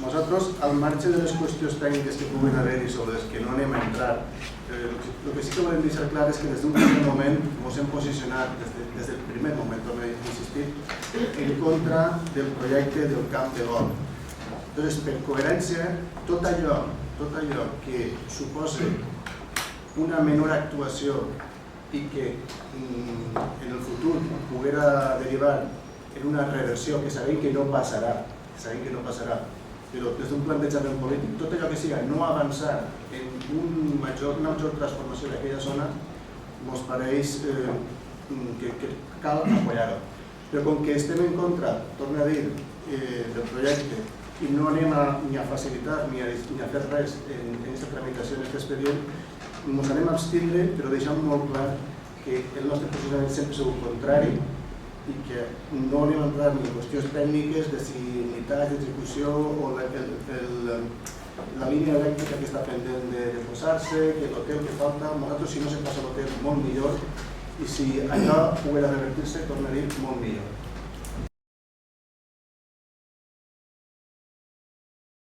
Nosaltres, al marge de les qüestions tècniques que puguin haver-hi sobre les que no anem a entrar, el que sí que volem deixar clar és que des d'un primer moment ens hem posicionat, des del primer moment, torno a insistir, en contra del projecte del camp de golf. Llavors, per coherència, tot allò que suposa una menor actuació i que en el futur poguera derivar en una reversió que sabem que no passarà, però des d'un plantejament polític, tot allò que siga no avançar en una major transformació d'aquella zona ens pareix que cal apoyar-ho. Però com que estem en contra, torno a dir, del projecte i no anem ni a facilitar ni a fer res en aquesta tramitació, en aquest expedient, ens anem a abstindre, però deixant molt clar que el nostre posicionament sempre és el contrari i que no anem a entrar ni en qüestions tècniques de si unitats d'execució o la línia elèctrica que està pendent de posar-se, que l'hotel que falta, si no se passa l'hotel molt millor i si allò poguera revertir-se, torna a dir molt millor.